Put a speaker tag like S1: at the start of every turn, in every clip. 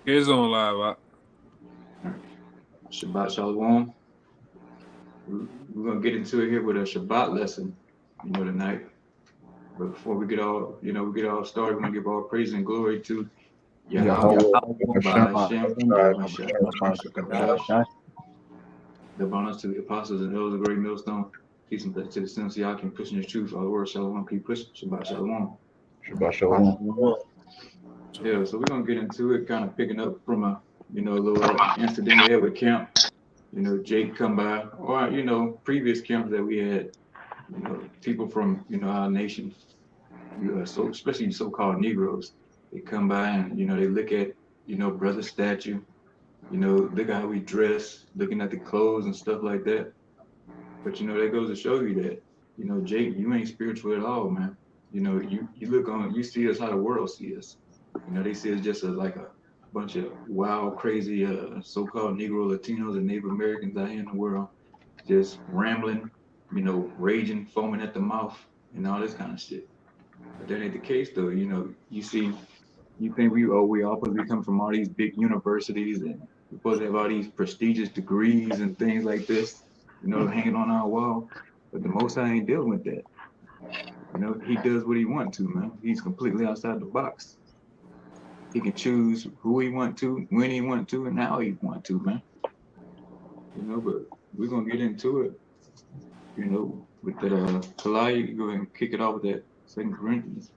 S1: It's on live.
S2: Shabbat Shalom. We're gonna get into it here with a Shabbat lesson, tonight. But before we get all started, we want to give all praise and glory to Yahweh,
S3: Yahweh,
S2: by
S3: Shema,
S2: Hashem, Yahweh
S3: Shai,
S2: Shah, Shakadash. The honors to the apostles and elders of the great millstone. Peace and blessings to the sins of Yakim, pushing the truth. All the word Shalom, keep pushing. Shabbat Shalom.
S3: Shabbat Shalom.
S2: Yeah, so we're gonna get into it, kind of picking up from a little incident we had with camp. Jake come by, or previous camps that we had. People from our nation, so especially so-called Negroes, they come by and they look at brother statue, look at how we dress, looking at the clothes and stuff like that. But that goes to show you that Jake, you ain't spiritual at all, man. You see us how the world see us. They see us just as like a bunch of wild, crazy, so-called Negro Latinos and Native Americans out here in the world, just rambling, raging, foaming at the mouth, and all this kind of shit. But that ain't the case, though. You think we all supposed to be coming from all these big universities, and we're supposed to have all these prestigious degrees and things like this, hanging on our wall. But the Most High ain't dealing with that. He does what he wants to, man. He's completely outside the box. He can choose who he want to, when he want to, and how he want to, man. But we're gonna get into it. With that, Kalai, you go ahead and kick it off with that Second Corinthians.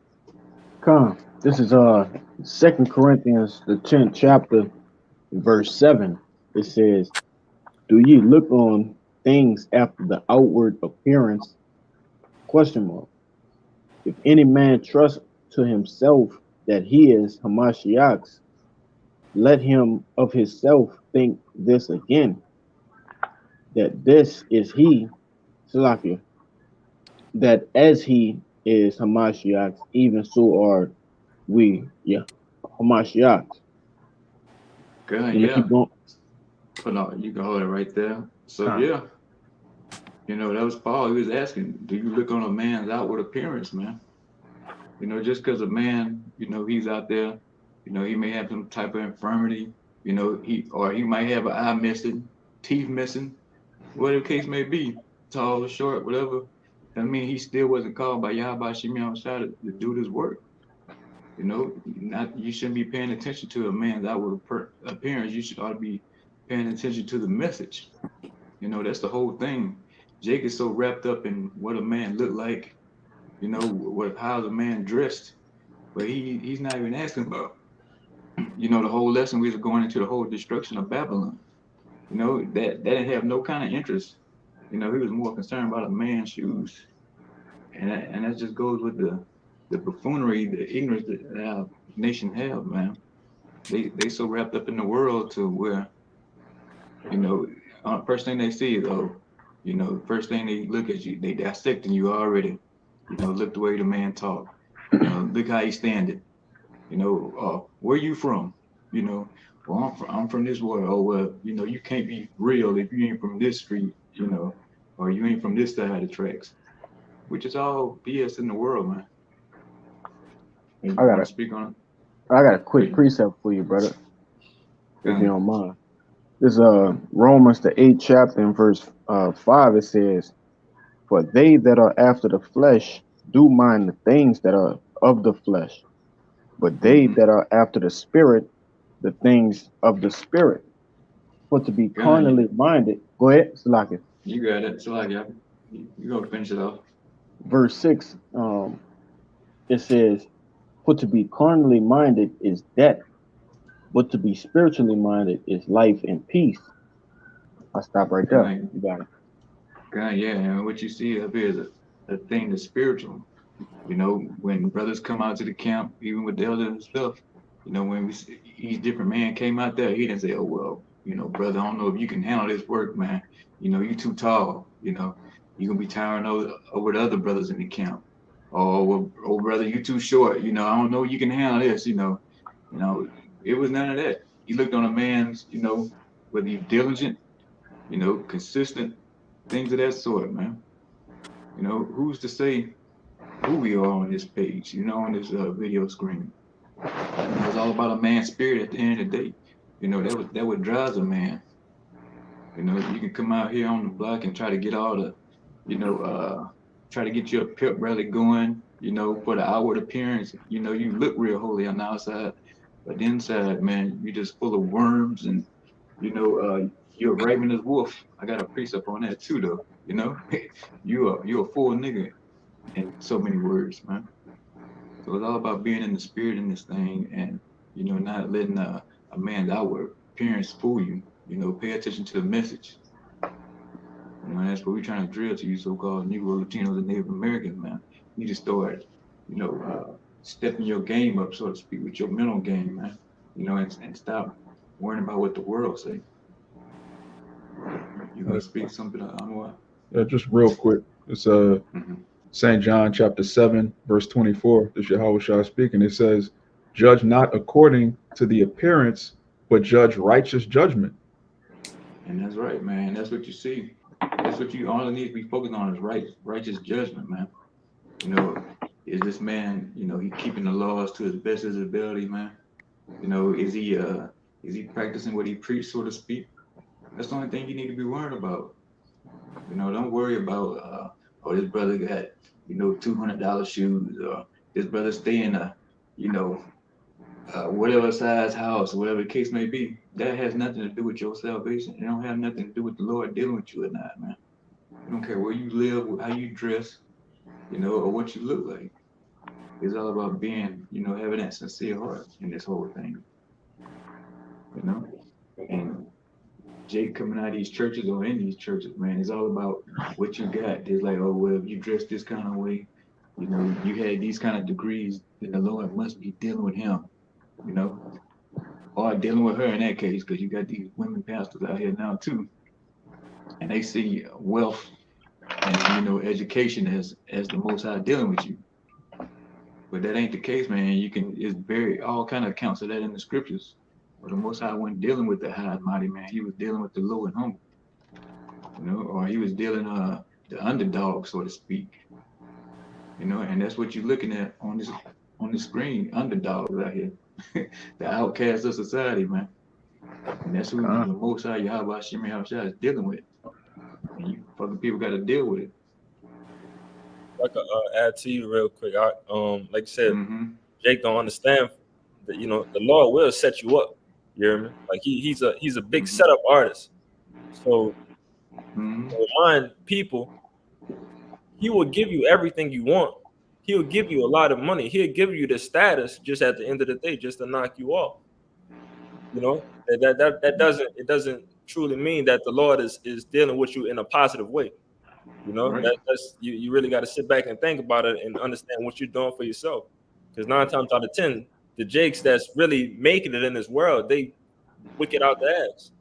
S4: Come. This is Second Corinthians, the 10th chapter, verse 7. It says, "Do ye look on things after the outward appearance? Question mark. If any man trust to himself that he is Hamashiach, let him of himself think this again, that this is he, Salakia, that as he is Hamashiach, even so are we, Hamashiach."
S2: Good,
S4: Let me
S2: yeah.
S4: keep going.
S2: But no, you can hold it right there. So yeah, that was Paul. He was asking, do you look on a man's outward appearance, man? Just because a man, he's out there, he may have some type of infirmity, he might have an eye missing, teeth missing, whatever the case may be, tall or short, whatever. I mean, he still wasn't called by Yahweh Shemi Shai to do this work. You shouldn't be paying attention to a man's outward appearance. You should ought to be paying attention to the message. That's the whole thing. Jake is so wrapped up in what a man looked like, how's a man dressed, but he's not even asking about, the whole lesson we was going into the whole destruction of Babylon. That didn't have no kind of interest. He was more concerned about a man's shoes, and that just goes with the buffoonery, the ignorance that our nation have, man. They so wrapped up in the world to where, first thing they see is, first thing they look at you, they dissecting you already. Look the way the man talk. Look how he standing. Where you from? Well, I'm from this world. Oh, well, you can't be real if you ain't from this street, or you ain't from this side of the tracks, which is all BS in the world, man. And
S4: I
S2: you
S4: got
S2: want
S4: a,
S2: to speak on
S4: I got a quick
S2: it?
S4: precept for you, brother, if you
S2: Gun.
S4: don't mind. This Romans the 8th chapter in verse 5. It says, "For they that are after the flesh do mind the things that are of the flesh, but they
S2: Mm-hmm.
S4: that are after the spirit, the things of the spirit. For to be
S2: Gun,
S4: carnally minded." Go ahead, Salakia.
S2: you got it. So, like, yeah, you go finish it off.
S4: Verse 6. It says, "For to be carnally minded is death, but to be spiritually minded is life and peace." I'll stop right there.
S2: Gun,
S4: You got it.
S2: gun, yeah. And what you see up here is a thing that's spiritual. When brothers come out to the camp, even with the elders and stuff, when each different man came out there, he didn't say, "Oh well, brother, I don't know if you can handle this work, man. You too tall. You gonna be towering over the other brothers in the camp. Oh well, oh brother, you too short. I don't know you can handle this. You know, it was none of that. He looked on a man's, whether he's diligent, consistent, things of that sort, man. Who's to say who we are on this page, on this video screen. It's all about a man's spirit at the end of the day. You know, that what drives a man. You know, you can come out here on the block and try to get all the, you know, try to get your pep rally going, you know, for the outward appearance. You know, you look real holy on the outside, but the inside, man, you're just full of worms and, you know, you're ravenous wolf. I got a precept on that too, though. You know, you're a full nigga in so many words, man. So it's all about being in the spirit in this thing, and you know, not letting a man's outward appearance fool you. You know, pay attention to the message. You know, that's what we're trying to drill to you, so-called Negro, Latinos, and Native Americans, man. You need to start, you know, stepping your game up, so to speak, with your mental game, man. You know, and stop worrying about what the world say. You gonna speak something on what?
S1: Yeah, just real quick. It's St. John chapter 7, verse 24. This is Yahweh Shai speaking. It says, judge not according to the appearance, but judge righteous judgment.
S2: And that's right, man. That's what you see. That's what you all need to be focused on is righteous judgment, man. You know, is this man, you know, he keeping the laws to his best of his ability, man? You know, is he practicing what he preached, so to speak? That's the only thing you need to be worried about. You know, don't worry about oh, this brother got, you know, $200 shoes, or this brother stay in a, you know, whatever size house, whatever the case may be. That has nothing to do with your salvation. It don't have nothing to do with the Lord dealing with you or not, man. You don't care where you live, how you dress, you know, or what you look like. It's all about being, you know, having that sincere heart in this whole thing. You know? And Jake coming out of these churches or in these churches, man, it's all about what you got. It's like, oh, well, if you dress this kind of way, you know, you had these kind of degrees, then the Lord must be dealing with him, you know, or dealing with her in that case, because you got these women pastors out here now too, and they see wealth and, you know, education as the Most High dealing with you. But that ain't the case, man. It's very all kind of accounts of that in the scriptures. But the Most High wasn't dealing with the high and mighty, man. He was dealing with the low and humble, you know, or he was dealing the underdog, so to speak, you know. And that's what you're looking at on the screen, underdogs out here, the outcasts of society, man. And that's who the Most High Yahweh Shemi Hashai is dealing with. And you fucking people got to deal with it.
S3: I could add to you real quick. Like I said, Jake don't understand that, you know, the Lord will set you up. You hear me? Like he's a big setup artist. So to remind people, he will give you everything you want. He'll give you a lot of money. He'll give you the status just at the end of the day, just to knock you off. You know, that doesn't truly mean that the Lord is dealing with you in a positive way. You know, right. That's you really got to sit back and think about it and understand what you're doing for yourself. Because 9 times out of 10, the Jakes that's really making it in this world, they wicked out the ass.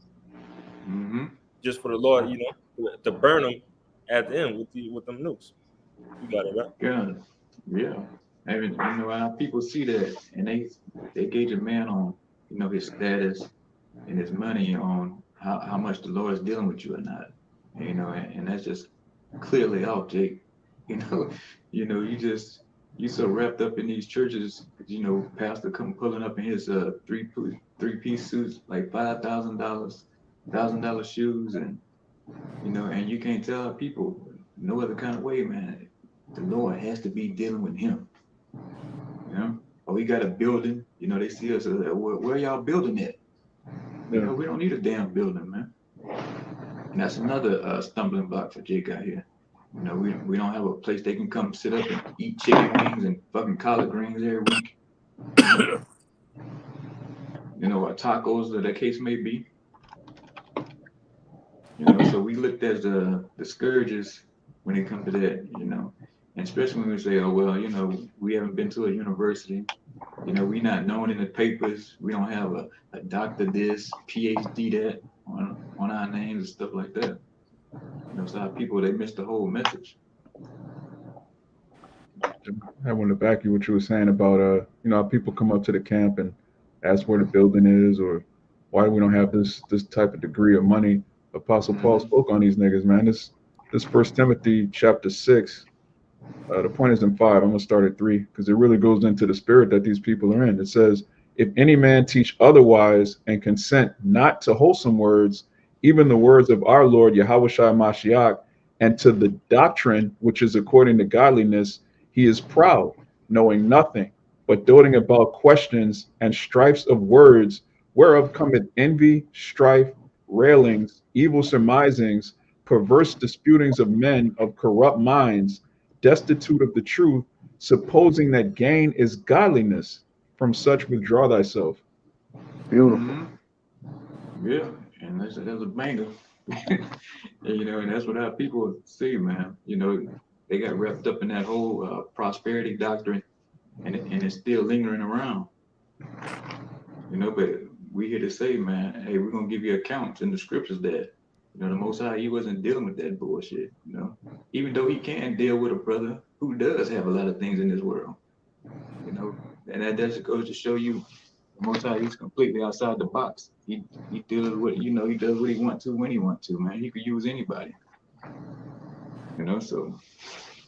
S3: Just for the Lord, you know, to burn them at the end with them nukes. You got it, right?
S2: Yeah. I mean, you know, how people see that and they gauge a man on, you know, his status and his money on how much the Lord is dealing with you or not. You know, and that's just clearly out, Jake. You know, you so wrapped up in these churches, you know, pastor come pulling up in his three-piece suits, like $5,000, $1,000 shoes, and you know, and you can't tell people no other kind of way, man. The Lord has to be dealing with him. You know, or we got a building, you know, they see us, where y'all building at? You know, we don't need a damn building, man. And that's another stumbling block for Jake out here. You know, we don't have a place they can come sit up and eat chicken wings and fucking collard greens every week. You know, or tacos, or that case may be. You know, so we looked at the scourges when it comes to that, you know. And especially when we say, oh, well, you know, we haven't been to a university. You know, we're not known in the papers. We don't have a doctor this, PhD that on our names and stuff like that. You know, so our people, they miss the whole message.
S1: I want to back you what you were saying about, you know, how people come up to the camp and ask where the building is or why we don't have this type of degree of money. Apostle Paul spoke on these niggas, man. This 1 Timothy chapter 6, The point is in 5. I'm going to start at 3 because it really goes into the spirit that these people are in. It says, if any man teach otherwise and consent not to wholesome words, even the words of our Lord Yahweh Shai Mashiach, and to the doctrine which is according to godliness, he is proud, knowing nothing, but doting about questions and strifes of words, whereof cometh envy, strife, railings, evil surmisings, perverse disputings of men of corrupt minds, destitute of the truth, supposing that gain is godliness. From such withdraw thyself.
S4: Beautiful.
S2: Yeah, and that's a banger. And that's what our people see, man. They got wrapped up in that whole prosperity doctrine, and it's still lingering around. But we here to say, man, hey, we're gonna give you accounts in the scriptures that the Most High, he wasn't dealing with that bullshit. Even though he can deal with a brother who does have a lot of things in this world. And that just goes to show you the Most High, he's completely outside the box. He deals with, he does what he wants to when he wants to, man. He could use anybody. So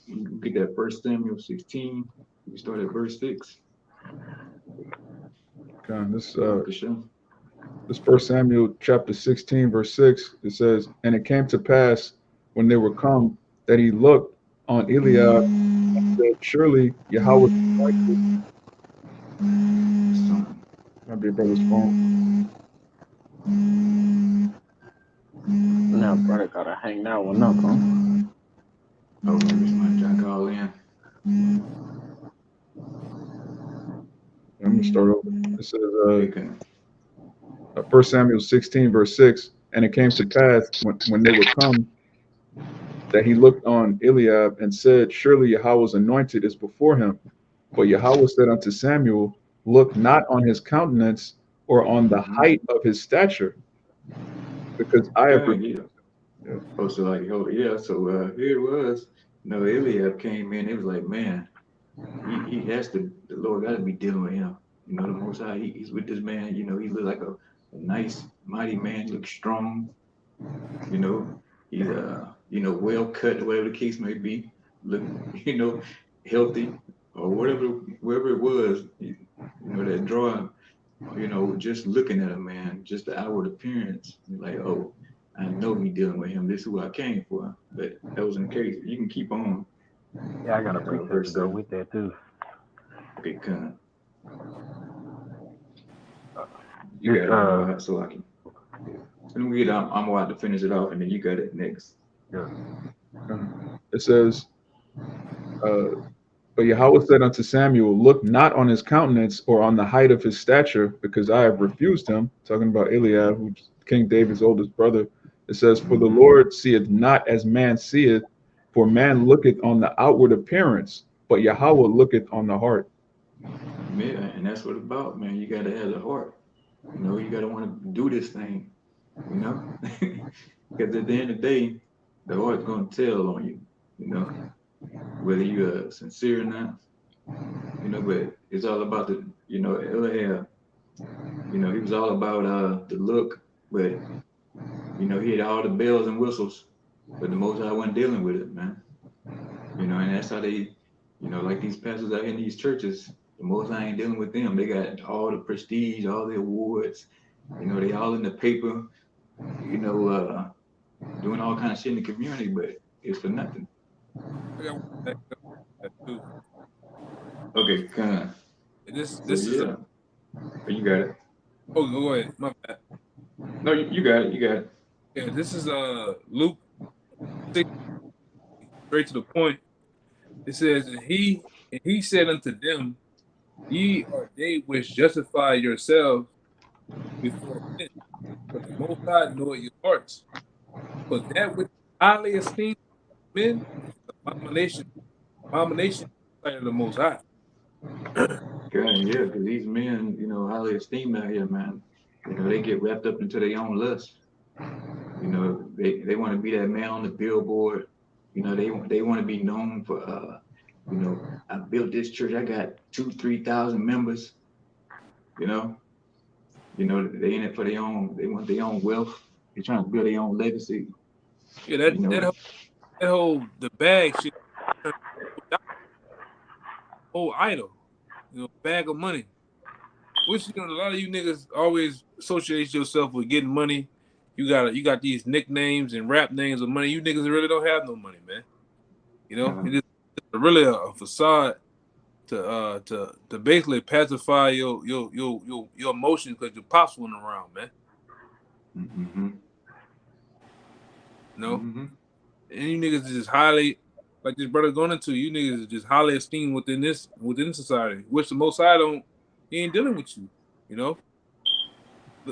S2: you get that 1 Samuel 16. We start at verse 6.
S1: Okay, this 1 Samuel chapter 16, verse 6, it says, and it came to pass when they were come that he looked on Eliab and said, surely Yahweh might be a brother's phone.
S4: Now, brother, gotta hang that one up, huh?
S2: Oh, maybe somebody trying to call in.
S1: I'm going to start over. It says, 1 Samuel 16, verse 6, and it came to pass when they were come that he looked on Eliab and said, surely Yahweh's anointed is before him. But Yahweh said unto Samuel, look not on his countenance or on the height of his stature, because I have.
S2: Yeah. Oh, so like, yeah. So here it was. Eliab came in. It was like, man, he has to. The Lord got to be dealing with him. The Most High, he's with this man. He looked like a nice, mighty man. Looks strong. He's well cut, whatever the case may be. Look, healthy or wherever it was. That drawing. Just looking at him, man, just the outward appearance. You're like, oh, I know me dealing with him. This is who I came for. But that wasn't the case. You can keep on.
S5: Yeah, I got a precept to go with that too.
S2: Okay, come. You got it, so I can. Let me get. I'm about to finish it off, and then you got it next.
S5: Yeah.
S1: It says, but Yahweh said unto Samuel, look not on his countenance or on the height of his stature, because I have refused him. Talking about Eliab, who's King David's oldest brother. It says, for the Lord seeth not as man seeth, for man looketh on the outward appearance, but Yahweh looketh on the heart.
S2: Yeah, and that's what it's about, man. You got to have the heart. You got to want to do this thing, because at the end of the day, the heart's going to tell on you, whether you're sincere or not, but it's all about the, Eliab, he was all about the look, but, he had all the bells and whistles, but the Most High wasn't dealing with it, man. And that's how they, like these pastors out here in these churches, the Most High ain't dealing with them. They got all the prestige, all the awards, they all in the paper, doing all kind of shit in the community, but it's for nothing. Okay, kind of.
S6: This is.
S2: Yeah. You got it.
S6: Oh, go ahead. My bad.
S2: No, you got it. You got it.
S6: Yeah, this is Luke 6, straight to the point. It says, and he said unto them, ye are they which justify yourselves before men, but the Most High knoweth your hearts. But that which highly esteemed men is abomination in the sight of the Most High.
S2: Yeah, because these men, highly esteemed out here, man. They get wrapped up into their own lust. They want to be that man on the billboard. They want to be known for, I built this church. I got 2,000-3,000 members. They in it for their own. They want their own wealth. They're trying to build their own legacy.
S6: Yeah, that whole the bag shit whole idol, bag of money. Which a lot of you niggas always associate yourself with getting money. You got these nicknames and rap names of money. You niggas really don't have no money, man. It is really a facade to basically pacify your emotions because your pops wasn't around, man.
S2: Mm-hmm.
S6: And you niggas is just highly, like this brother going into, you niggas is just highly esteemed within society, which the Most High he ain't dealing with you,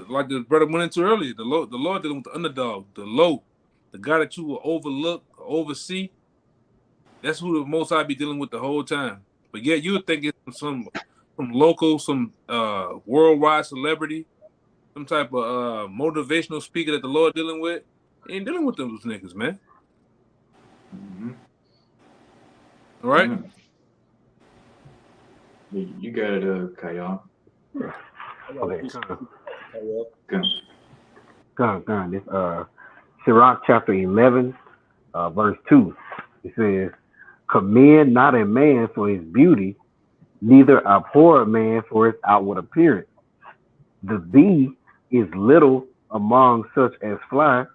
S6: Like the brother went into earlier, the Lord dealing with the underdog, the guy that you will overlook, oversee. That's who the Most High be dealing with the whole time. But yet you would think it's some local, some worldwide celebrity, some type of motivational speaker that the Lord dealing with. He ain't dealing with those niggas, man. All right?
S2: You got it, Kyle.
S5: Okay, come. This Sirach chapter 11, verse 2. It says, commend not a man for his beauty, neither abhor a man for his outward appearance. The bee is little among such as fly,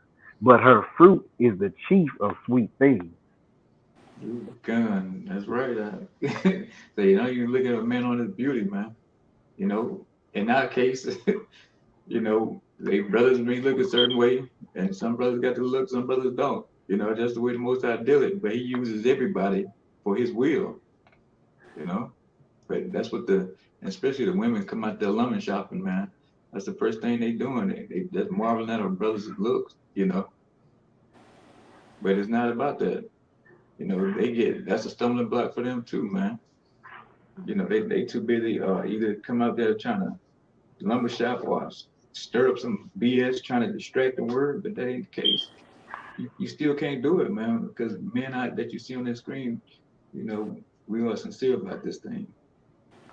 S5: but her fruit is the chief of sweet things.
S2: Gun, that's right. So you look at a man on his beauty, man. In our case, they brothers may look a certain way, and some brothers got the look, some brothers don't. That's the way the Most High deal it. But He uses everybody for His will. But that's what especially the women come out there lumber shopping, man. That's the first thing they doing. They just marveling at our brothers' looks, But it's not about that. That's a stumbling block for them too, man. They too busy either come out there trying to lumber shop or stir up some BS trying to distract the word, but that ain't the case. You still can't do it, man, because men that you see on that screen, we are sincere about this thing.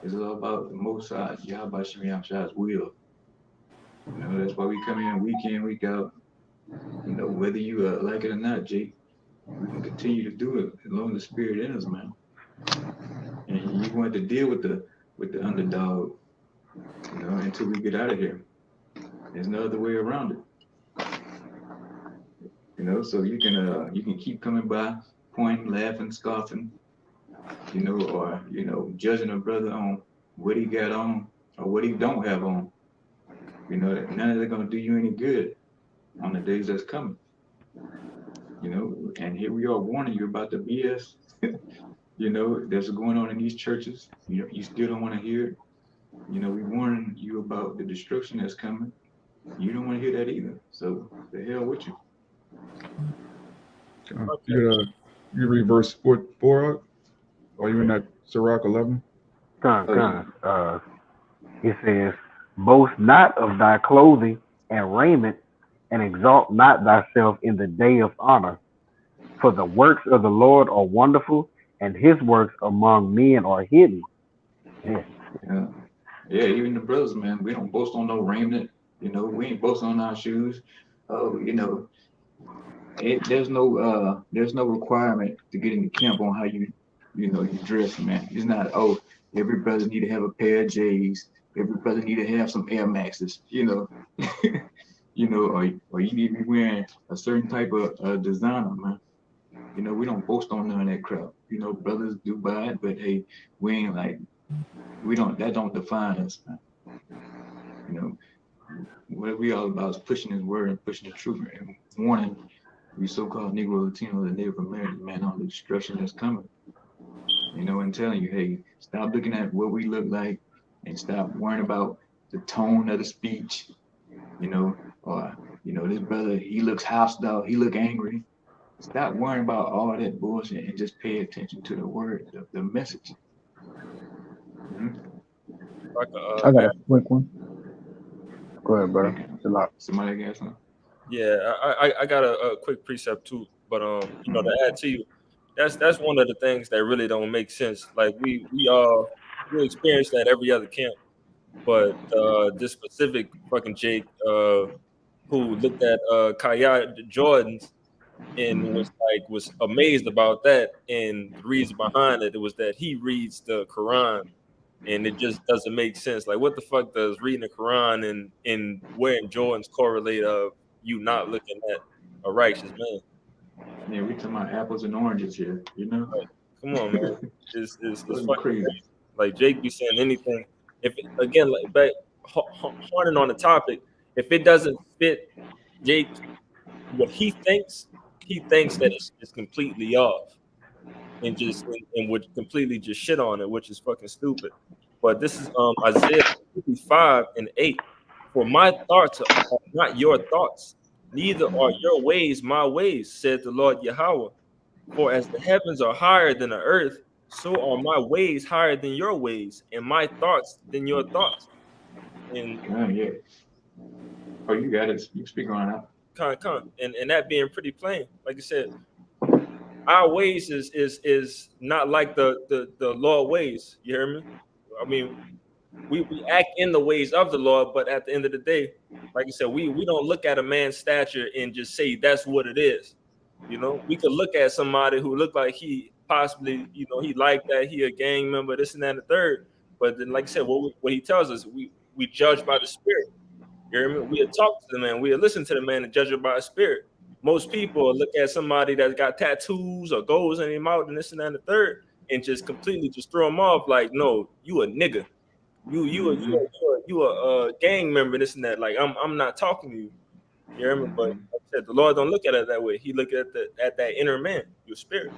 S2: It's all about the Most High, Yahweh Shem Shah's will. That's why we come in week in, week out. Whether you like it or not, Jake, we can continue to do it as long as the Spirit in us, man. And you want to deal with the underdog, until we get out of here. There's no other way around it. So you can keep coming by, pointing, laughing, scoffing, or judging a brother on what he got on or what he don't have on. None of that gonna do you any good on the days that's coming. And here we are warning you about the BS, that's going on in these churches. You still don't want to hear it. We warning you about the destruction that's coming. You don't want to hear that either. So the hell with you.
S1: You read verse 4, or you in that Sirach 11?
S5: It says, boast not of thy clothing and raiment, and exalt not thyself in the day of honor. For the works of the Lord are wonderful, and his works among men are hidden.
S2: Yeah, even the brothers, man, we don't boast on no raiment. We ain't boasting on our shoes. There's no requirement to get in the camp on how you dress, man. It's not, every brother need to have a pair of J's. Every brother need to have some Air Maxes, or you need to be wearing a certain type of designer, man. We don't boast on none of that crap. Brothers do buy it, but hey, that don't define us, man. What we all about is pushing His word and pushing the truth and warning we so-called Negro, Latino, and Native Americans, man, on the destruction that's coming. And telling you, hey, stop looking at what we look like and stop worrying about the tone of the speech, or this brother, he looks hostile, he look angry. Stop worrying about all that bullshit and just pay attention to the word, the message.
S4: I got a quick one. Go ahead, brother.
S2: Somebody got something?
S3: Yeah, I got a quick precept too, but to add to you, that's one of the things that really don't make sense. Like we experience that every other camp, but this specific fucking Jake who looked at Kaya Jordans and was amazed about that. And the reason behind it was that he reads the Quran, and it just doesn't make sense. Like, what the fuck does reading the Quran and wearing Jordans correlate of you not looking at a righteous man?
S2: Yeah, we talking about apples and oranges here, you know?
S3: Like, come on, man. It's
S2: Fucking
S3: fucking
S2: crazy.
S3: crazy. Like, Jake be saying anything. If again, like, back harning on the topic, if it doesn't fit Jake, what he thinks that it's completely off, and would completely just shit on it, which is fucking stupid. But this is Isaiah 55:8. For my thoughts are not your thoughts, neither are your ways my ways, said the Lord Yahweh. For as the heavens are higher than the earth, so are my ways higher than your ways, and my thoughts than your thoughts. And
S2: Yeah. Oh, you got it. You speak on that.
S3: and that being pretty plain, like I said, our ways is not like the Lord ways. You hear me? I mean, we act in the ways of the Lord, but at the end of the day, like I said, we don't look at a man's stature and just say that's what it is. You know, we could look at somebody who looked like he possibly, you know, he like that, he a gang member, this and that and the third. But then, like I said, what he tells us, we judge by the spirit. You hear me? We'll talk to the man, we'll listen to the man and judge it by the spirit. Most people look at somebody that's got tattoos or goals in their mouth and this and that and the third, and just completely just throw them off like, no, you a nigga. You a gang member, this and that. Like, I'm not talking to you. You hear me? But like I said, the Lord don't look at it that way. He look at that inner man, your spirit.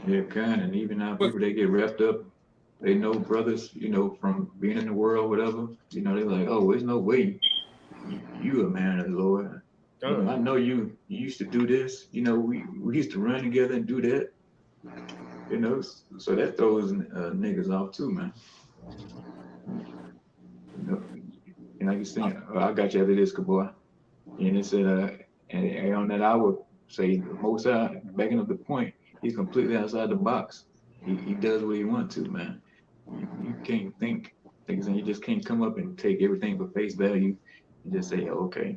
S2: Yeah, kind. And even now, people they get wrapped up. They know brothers, you know, from being in the world, whatever. You know, they're like, oh, there's no way you a man of the Lord. You know, I know you used to do this. You know, we used to run together and do that. You know, so that throws niggas off too, man. You know, and like you saying, I got you after this, boy. And it said, and on that I would say the most backing up the point, he's completely outside the box. He does what he wants to, man. You can't think things, and you just can't come up and take everything for face value and just say, oh, okay.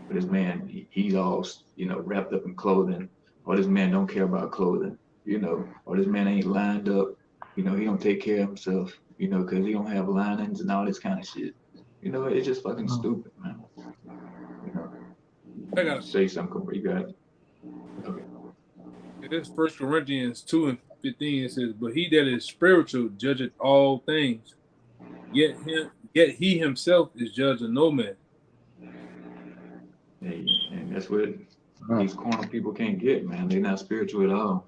S2: But this man, he's all, you know, wrapped up in clothing, or this man don't care about clothing, you know, or this man ain't lined up, you know, he don't take care of himself, you know, because he don't have linings and all this kind of shit. You know, it's just fucking stupid, man. You know,
S6: I gotta
S2: say something, you got it. Okay.
S6: It is 1 Corinthians 2:15. It says, "But he that is spiritual judgeth all things, yet he himself is judge of no man."
S2: Hey, and that's what these corner people can't get, man. They're not spiritual at all.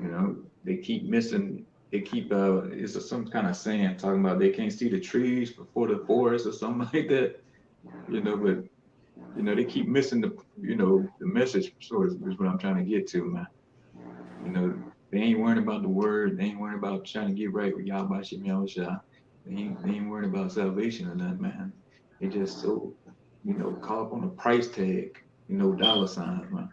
S2: You know, they keep missing. They keep it's some kind of saying talking about they can't see the trees before the forest or something like that. You know, but you know they keep missing the message. Sort of is what I'm trying to get to, man. You know, they ain't worrying about the word. They ain't worrying about trying to get right with Yahweh Shem Yahushua. They ain't worrying about salvation or nothing, man. They just so, you know, caught up on a price tag, you know, dollar signs, man.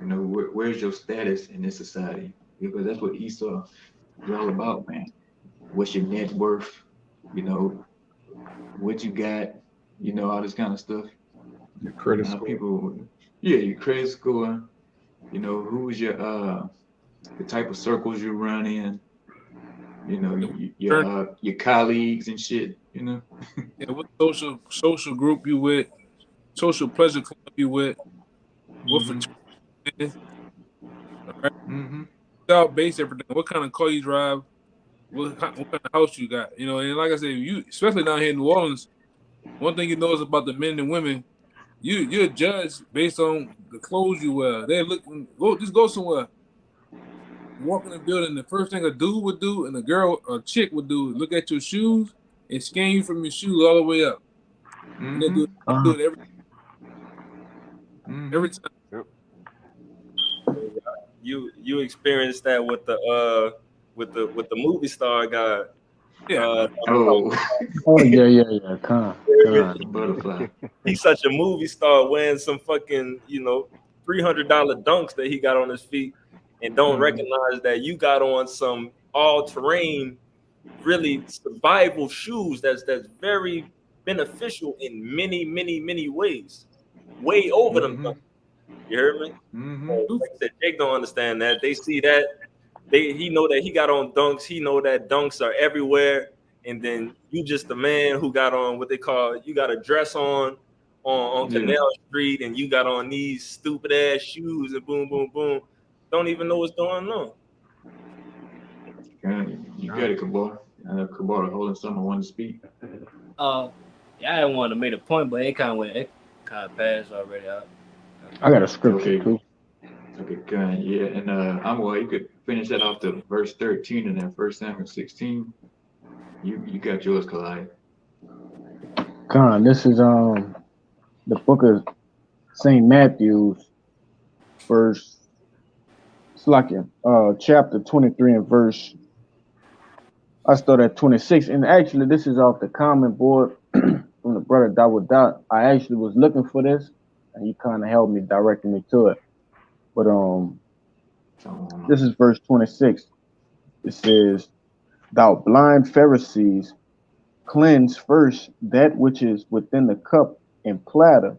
S2: You know, where's your status in this society? Because that's what Esau is all about, man. What's your net worth? You know, what you got? You know, all this kind of stuff.
S1: Your credit score.
S2: People, yeah, your credit score. You know, who's your the type of circles you run in. You know, your colleagues and shit. You know.
S6: Yeah, what social group you with, social pleasure club you with, what fraternity, all right? Without base everything. What kind of car you drive? What kind of house you got? You know, and like I said, you especially down here in New Orleans, one thing you know is about the men and women. You're judged based on the clothes you wear. They're looking. Go somewhere. Walk in the building. The first thing a dude would do, and a girl or chick would do, is look at your shoes and scan you from your shoes all the way up. And they do it every time.
S5: Yep.
S3: You experienced that with the movie star guy.
S6: Yeah.
S4: Yeah.
S2: Butterfly.
S3: He's such a movie star wearing some fucking, you know, $300 dunks that he got on his feet, and don't recognize that you got on some all-terrain, really survival shoes that's very beneficial in many ways. way over them dunks. You hear me? So,
S2: Mm-hmm.
S3: like I said, Jake don't understand that. They see that. He know that he got on dunks. He know that dunks are everywhere. And then you just the man who got on what they call, you got a dress on Canal Street, and you got on these stupid ass shoes, and boom, boom, boom. Don't even know what's going on.
S2: You got it, Kabara. Kabara holding something, wanted to speak.
S7: Yeah, I didn't want to make a point, but it kind of passed already.
S4: I got a scripture too.
S2: Okay, good. Yeah, and Amwell, you could finish that off to verse 13 and then 1 Samuel 16. You got yours, Kalai.
S4: This is the book of St. Matthew's, verse. It's like chapter 23 and verse. I start at 26, and actually this is off the comment board from the brother Dawud Dot. I actually was looking for this, and he kind of helped me, directing me to it. But this is verse 26. It says, "Thou blind Pharisees, cleanse first that which is within the cup and platter,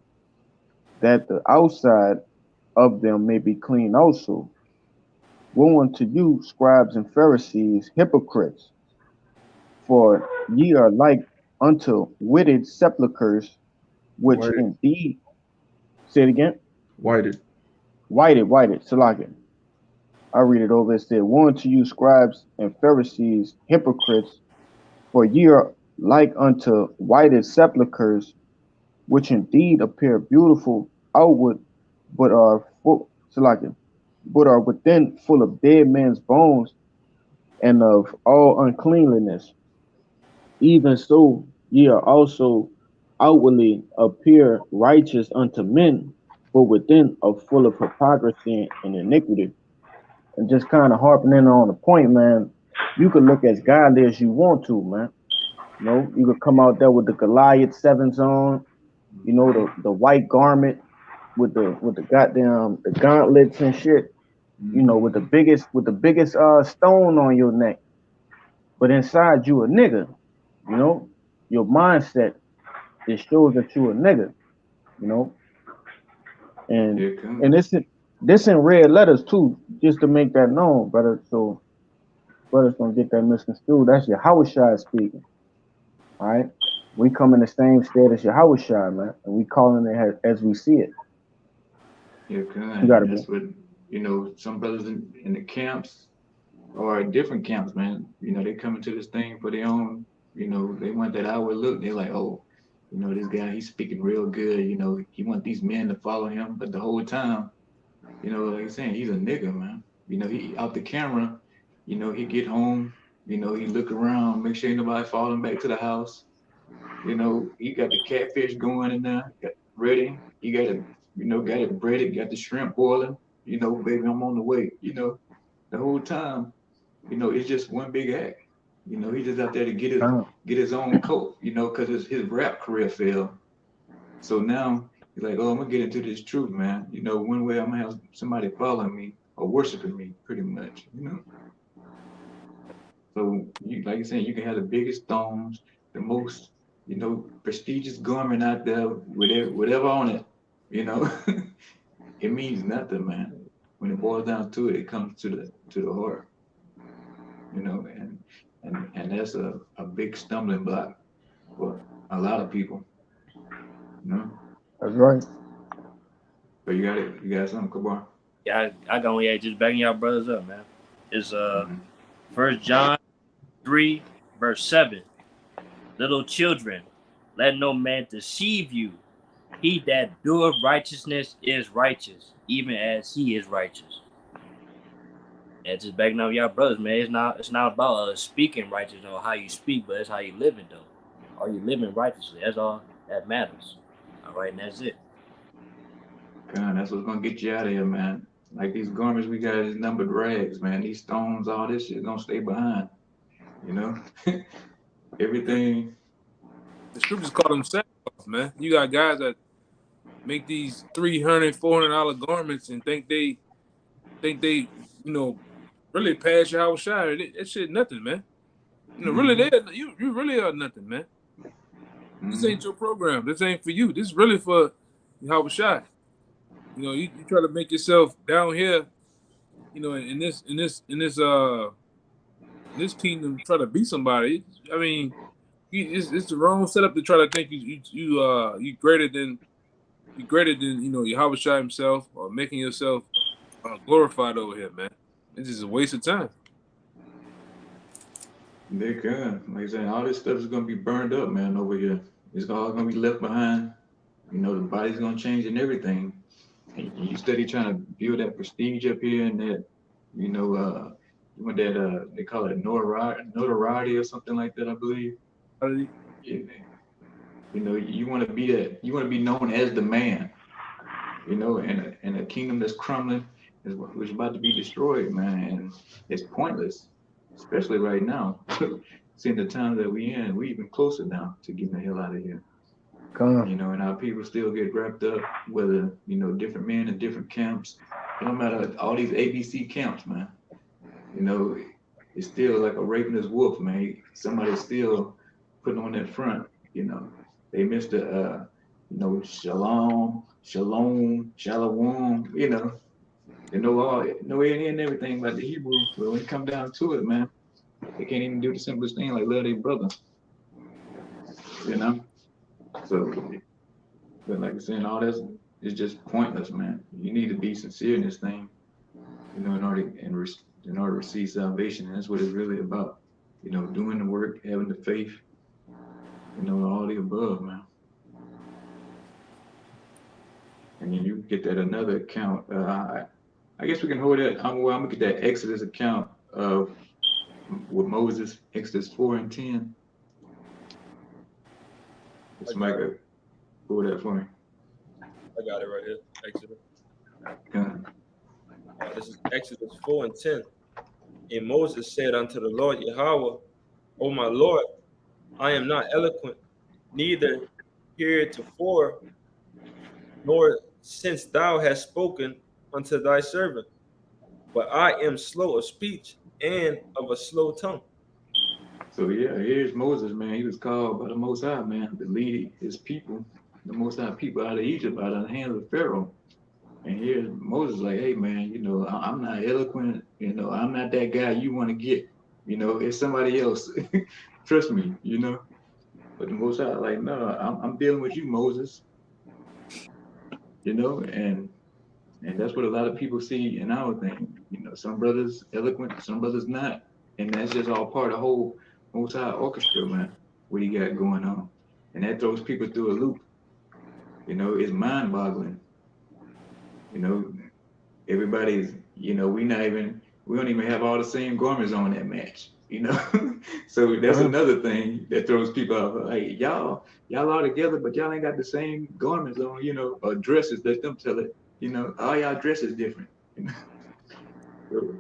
S4: that the outside of them may be clean also. Woe unto you, scribes and Pharisees, hypocrites! For ye are like unto whited sepulchres, which
S1: Whited.
S4: indeed," say it again.
S1: Whited.
S4: Whited, Salakia. I read it over. It said, "Woe unto you, scribes and Pharisees, hypocrites! For ye are like unto whited sepulchres, which indeed appear beautiful outward, but are full, Salakia, but are within full of dead men's bones and of all uncleanliness. Even so, ye are also outwardly appear righteous unto men, but within are full of hypocrisy and iniquity." And just kind of harping in on the point, man, you could look as godly as you want to, man. You know, you could come out there with the Goliath sevens on, you know, the white garment with the goddamn the gauntlets and shit, you know, with the biggest stone on your neck. But inside you a nigga, you know, your mindset, it shows that you a nigga, you know. And this in red letters too, just to make that known, brother. So brothers don't get that misconstrued. That's your Hawashai speaking. All right. We come in the same state as your Hawashai, man, and we calling it as we see it.
S2: Yeah, good.
S4: You gotta
S2: That's what, you know, some brothers in the camps or different camps, man, you know, they come into this thing for their own, you know, they want that outward look. They're like, oh, you know, this guy, he's speaking real good. You know, he want these men to follow him. But the whole time, you know, like I'm saying, he's a nigga, man. You know, he out the camera, you know, he get home, you know, he look around, make sure ain't nobody following back to the house. You know, he got the catfish going in there, got ready. He got it, you know, got it breaded, got the shrimp boiling. You know, baby, I'm on the way. You know, the whole time, you know, it's just one big act. You know, he's just out there to get his own coat, you know, because his rap career failed. So now he's like, oh, I'm gonna get into this truth, man. You know, one way I'm gonna have somebody following me or worshiping me, pretty much, you know. So you, like you're saying, you can have the biggest stones, the most, you know, prestigious garment out there, whatever on it, you know. It means nothing, man. When it boils down to it, it comes to the heart, you know, and that's a big stumbling block for a lot of people, you know.
S4: That's right.
S2: But you got it. You got something, Kabar?
S7: Yeah, I got one. Yeah, just backing y'all brothers up, man. It's 1 John 3 verse 7. Little children, let no man deceive you. He that doeth righteousness is righteous, even as he is righteous. And just backing up y'all brothers, man. It's not about speaking righteous or how you speak, but it's how you living though. Are you living righteously? That's all that matters. All right, and that's it.
S2: God, that's what's gonna get you out of here, man. Like these garments we got is numbered rags, man. These stones, all this shit gonna stay behind. You know? Everything.
S6: The scriptures call them sackcloth, man. You got guys that make these $300, $400 garments and think they, you know, really pass your house shy. That shit nothing, man. You know, really, you really are nothing, man. This ain't your program. This ain't for you. This is really for, Yahweh Shai. You know, you try to make yourself down here, you know, in this kingdom, try to be somebody. I mean, it's the wrong setup to try to think you greater than you know Yahweh Shai himself, or making yourself glorified over here, man. It's just a waste of time.
S2: They can. Like I said, all this stuff is gonna be burned up, man, over here. It's all gonna be left behind. You know, the body's gonna change and everything. And you steady trying to build that prestige up here and that, you know, you want that they call it notoriety or something like that, I believe. Yeah. You know, you want to be that. You want to be known as the man. You know, and a kingdom that's crumbling is about to be destroyed, man, and it's pointless, especially right now. Seeing the time that we in, we even closer now to getting the hell out of here. You know, and our people still get wrapped up, whether, you know, different men in different camps. It don't matter, all these ABC camps, man. You know, it's still like a ravenous wolf, man. Somebody's still putting on that front, you know. They missed the, you know, shalom, you know. They know any and everything about the Hebrew, but when it comes down to it, man, they can't even do the simplest thing like love their brother, you know. So, but like I said, all this is just pointless, man. You need to be sincere in this thing, you know, in order to receive salvation. And that's what it's really about, you know, doing the work, having the faith, you know, all the above, man. And then you get that another account. I guess we can hold that. I'm gonna get that Exodus account of with Moses, Exodus 4 and 10. Somebody could pull that for me.
S3: I got it right here. Exodus.
S2: Yeah.
S3: This is Exodus 4 and 10. And Moses said unto the Lord Yahweh, O my Lord, I am not eloquent, neither heretofore, nor since thou hast spoken unto thy servant, but I am slow of speech and of a slow tongue.
S2: So yeah, here's Moses, man. He was called by the Most High, man, to lead his people, the Most High people out of Egypt, out of the hands of Pharaoh. And here's Moses like, hey, man, you know, I'm not eloquent. You know, I'm not that guy you want to get. You know, it's somebody else. Trust me, you know. But the Most High like, no, I'm dealing with you, Moses. You know, and that's what a lot of people see in our thing. You know, some brothers eloquent, some brothers not. And that's just all part of the whole Most High orchestra, man, what he got going on. And that throws people through a loop. You know, it's mind boggling. You know, everybody's, you know, we don't even have all the same garments on that match, you know. So that's another thing that throws people off. Like, y'all all together, but y'all ain't got the same garments on, you know, or dresses. Let them tell it, you know, all y'all dresses different. You know? So,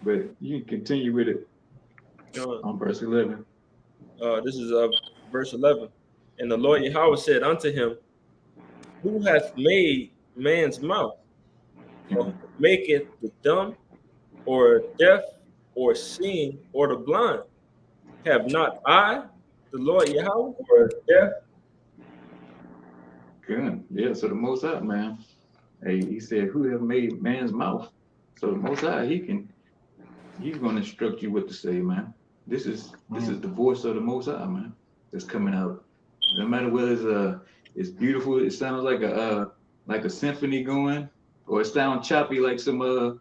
S2: but you can continue with it on verse 11.
S3: This is verse 11. And the Lord Yahweh said unto him, who hath made man's mouth? Or who maketh the dumb, or deaf, or seeing, or the blind? Have not I, the Lord Yahweh, or deaf?
S2: Good. Yeah, so the Most High, man, hey, he said, who have made man's mouth? So the Most High, he's going to instruct you what to say, man. This is the voice of the Most High, man, that's coming out. No matter whether it's beautiful, it sounds like a symphony going, or it sounds choppy like some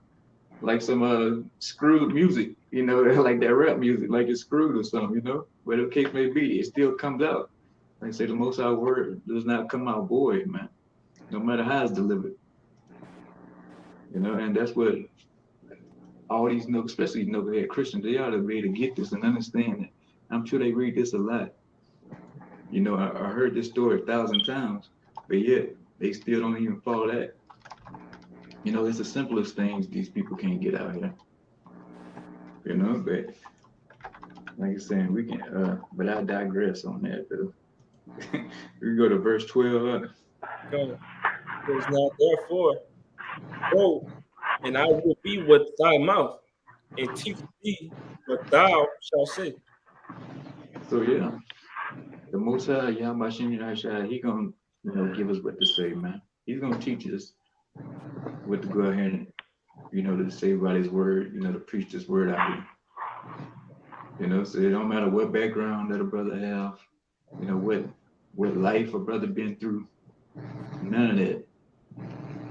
S2: screwed music, you know, like that rap music, like it's screwed or something, you know. Whatever the case may be, it still comes out. Like I say, the Most High word does not come out void, man, no matter how it's delivered. You know, and that's what all these, especially knucklehead Christians, they ought to be able to get this and understand it. I'm sure they read this a lot. You know, I heard this story 1,000 times, but yet they still don't even follow that. You know, it's the simplest things these people can't get out here. You know, but like I said, we can, but I digress on that, though. We go to verse 12.
S3: It is not therefore, go, and I will be with thy mouth, and teach thee what thou shalt say.
S2: So yeah, the Most High, Yahweh Shem Yahshua, he gonna give us what to say, man. He's gonna teach us what to go ahead and, to say about his word, to preach this word out here. So it don't matter what background that a brother have, what life a brother been through, none of that.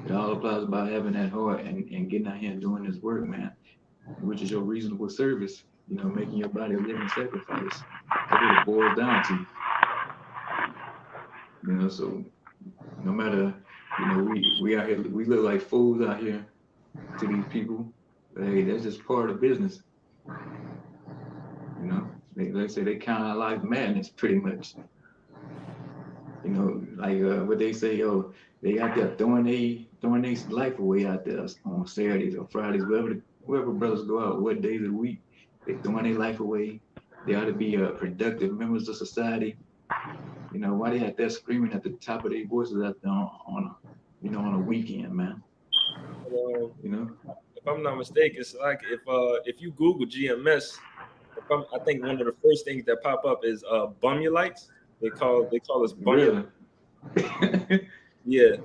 S2: It all applies about having that heart and getting out here and doing this work, man, which is your reasonable service, making your body a living sacrifice. That's what it boils down to. So no matter, we out here, we look like fools out here to these people, but hey, that's just part of business. They say they count our life madness pretty much. Like what they say, they out there throwing their life away out there on Saturdays or Fridays, wherever brothers go out, what days of the week, they throwing their life away. They ought to be productive members of society. Why they out there screaming at the top of their voices out there on a weekend, man?
S3: If I'm not mistaken, it's like if you Google GMS, I think one of the first things that pop up is bumulites. They call us bumulites.
S2: Really?
S3: Yeah.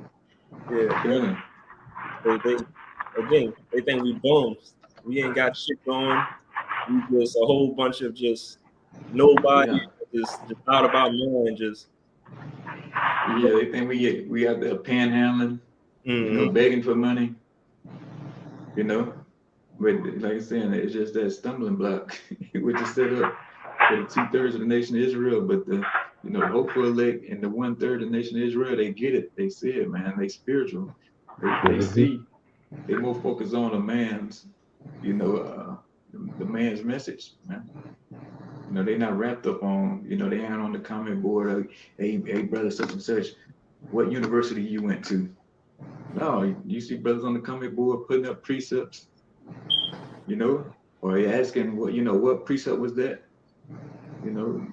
S3: They think we bums. We ain't got shit going. We just a whole bunch of just nobody, just out about knowing, just.
S2: Yeah, they think we out there panhandling, begging for money, But like I said, it's just that stumbling block, which is set up for the 2/3 of the nation of Israel. But the hopeful elect and the 1/3 of the nation of Israel, they get it. They see it, man. They spiritual. They see. They more focus on a man's, the man's message, man. They're not wrapped up on, they ain't on the comment board. Hey, brother, such and such, what university you went to? No, you see brothers on the comment board putting up precepts. Or asking what precept was that?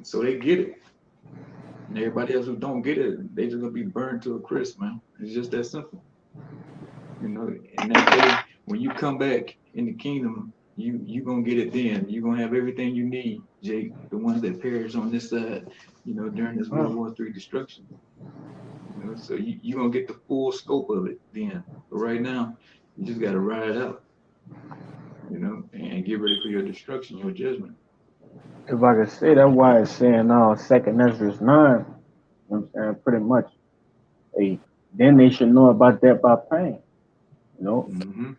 S2: So they get it. And everybody else who don't get it, they just gonna be burned to a crisp, man. It's just that simple. And that day, when you come back in the kingdom, you gonna get it then. You gonna have everything you need, Jake, the ones that perish on this side, during this World War III destruction. So you gonna get the full scope of it then. But right now, you just gotta ride it out. And get ready for your destruction, your judgment.
S4: If I could say, that's why it's saying 2nd Ezra 9, I'm saying pretty much, then they should know about that by pain.
S2: Mm-hmm.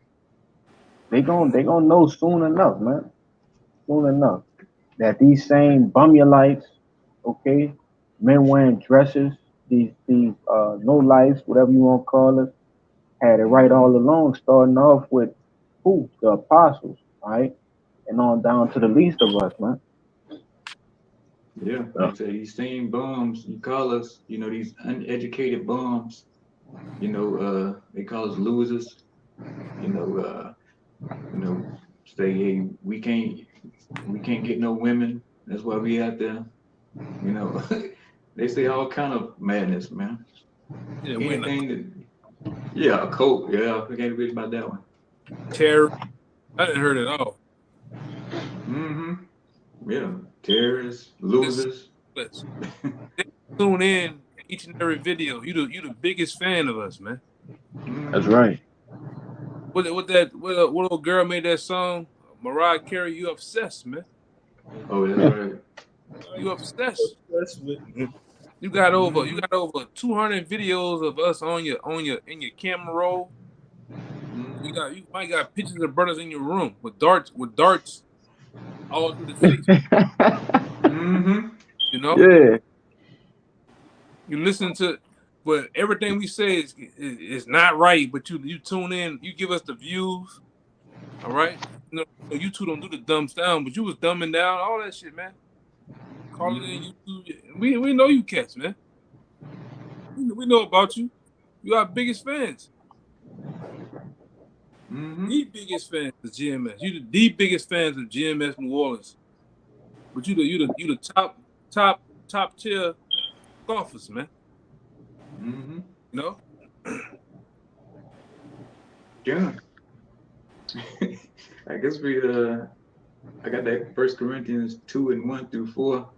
S4: They gonna know soon enough, man. Soon enough. That these same bumulites, okay, men wearing dresses, these no lives, whatever you want to call it, had it right all along, starting off with who? The apostles, right? And on down to the least of us, man.
S2: Yeah, like I say, these same bums, you call us, these uneducated bums, they call us losers, say, hey, we can't get no women. That's why we out there, they say all kind of madness, man.
S6: Yeah,
S2: a cult, yeah, we can't read about that one.
S6: Terror, I didn't heard it all.
S2: Mm-hmm. Yeah, terrorists, losers.
S6: Tune in each and every video. You the biggest fan of us, man.
S4: That's right.
S6: What little girl made that song? Mariah Carey, you obsessed, man.
S2: Oh, that's right.
S6: You obsessed. You got over 200 videos of us in your camera roll. You might got pictures of brothers in your room with darts all through the face.
S2: Mm-hmm.
S4: Yeah.
S6: You listen to, but everything we say is not right. But you tune in, you give us the views. All right. You two don't do the thumbs down, but you was dumbing down all that shit, man. Calling in YouTube. We know you cats, man. We know about you. You our biggest fans. The biggest fans of GMS. You the biggest fans of GMS New Orleans. But you the top tier golfers, man.
S2: Yeah. I guess I got that 1 Corinthians 2:1-4.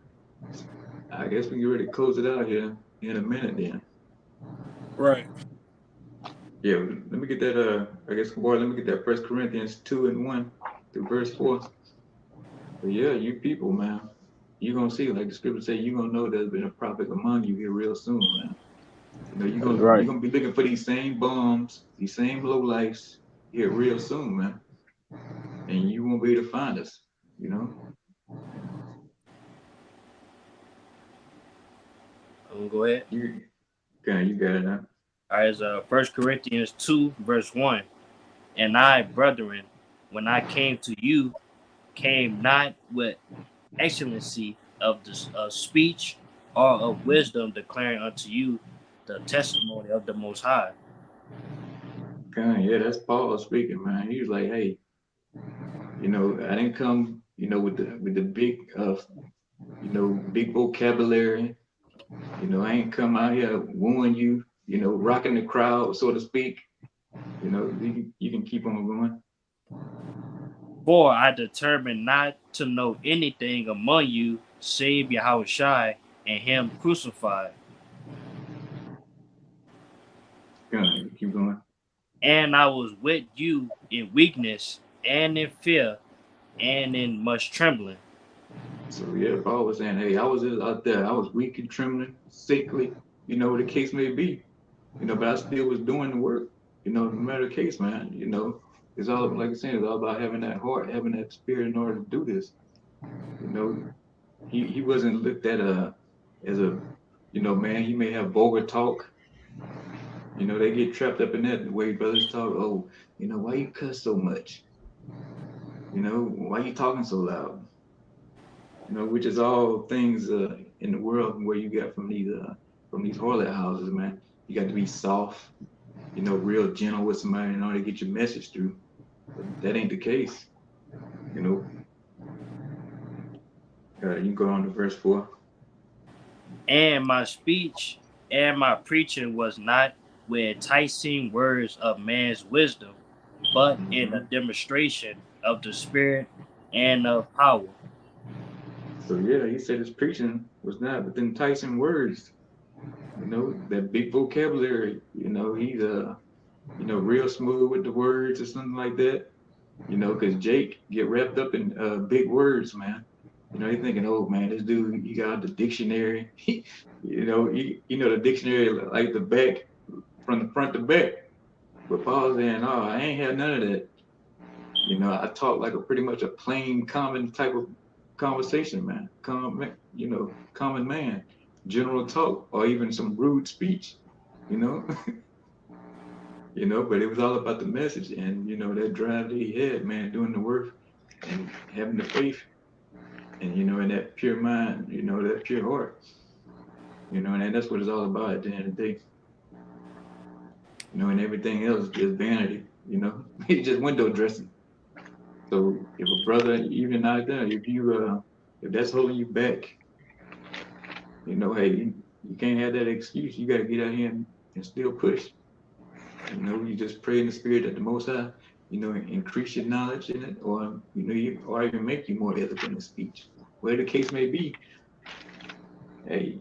S2: I guess we can get ready to close it out here in a minute then.
S6: Right.
S2: Yeah, let me get that. I guess, boy, let me get that 1 Corinthians 2:1 through verse 4. But yeah, you people, man, you're gonna see, like the scripture say, you're gonna know there's been a prophet among you here real soon, man. You know,
S4: That's right.
S2: you're gonna be looking for these same bums, these same low lifes here real soon, man. And you won't be able to find us, you know.
S7: I'm gonna go ahead.
S2: You got it now.
S7: All right, it's 1 Corinthians 2, verse 1. And I, brethren, when I came to you, came not with excellency of the speech or of wisdom, declaring unto you the testimony of the Most High.
S2: Yeah, that's Paul speaking, man. He was like, hey, you know, I didn't come, you know, with the big you know, big vocabulary. You know, I ain't come out here wooing you, you know, rocking the crowd, so to speak. You know, you can keep on going.
S7: For I determined not to know anything among you save Yahushua and him crucified.
S2: Keep going.
S7: And I was with you in weakness and in fear and in much trembling.
S2: So yeah, Paul was saying, hey, I was out there, I was weak and trembling, sickly, you know, the case may be, you know, but I still was doing the work, you know, no matter the case, man, you know, it's all, like I said, it's all about having that heart, having that spirit in order to do this. You know, he wasn't looked at as a, you know, man, he may have vulgar talk. You know, they get trapped up in that, the way brothers talk. Oh, you know, why you cuss so much? You know, why you talking so loud? You know, which is all things in the world where you got from these harlot houses, man. You got to be soft, you know, real gentle with somebody in order to get your message through. But that ain't the case. You know. You can go on to verse 4.
S7: And my speech and my preaching was not with enticing words of man's wisdom, but in a demonstration of the Spirit and of power.
S2: So yeah, he said his preaching was not with enticing words. You know, that big vocabulary. You know, he's you know, real smooth with the words or something like that. You know, because Jake get wrapped up in big words, man. You know, he's thinking, oh man, this dude, he got the dictionary. You know, you know the dictionary like the back, from the front to back. But Paul's saying, oh, I ain't had none of that. You know, I talk like a pretty much a plain, common type of conversation, man. You know, common man, general talk, or even some rude speech. You know, you know. But it was all about the message, and you know that drive that he had, man, doing the work and having the faith, and you know, in that pure mind, you know, that pure heart. You know, and that's what it's all about at the end of the day. You know, and everything else is just vanity. You know, it's just window dressing. So if a brother, even out there, if that's holding you back, you know, hey, you can't have that excuse. You got to get out here and still push. You know, you just pray in the spirit that the Most High, you know, increase your knowledge in it, or you know, or even make you more eloquent in speech, whatever the case may be. Hey,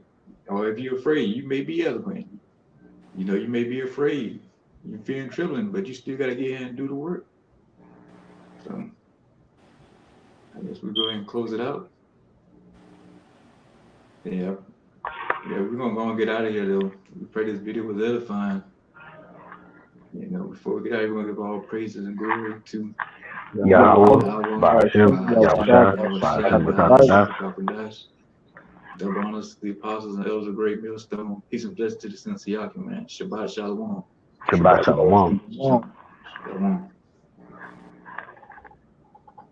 S2: or if you're afraid, you may be eloquent. You know, you may be afraid, you're fearing trembling, but you still got to get in and do the work. So I guess we'll go ahead and close it out. Yeah. Yeah, we're gonna go and get out of here though. We pray this video was edifying. You know, before we get out, we're gonna give all praises and glory to
S5: Yahweh,
S2: double honors to the apostles and elders of Great Millstone. Peace and blessings to the Saints of Yakin, man. Shabbat Shalom.
S5: Shabbat Shalom.
S2: Shalom.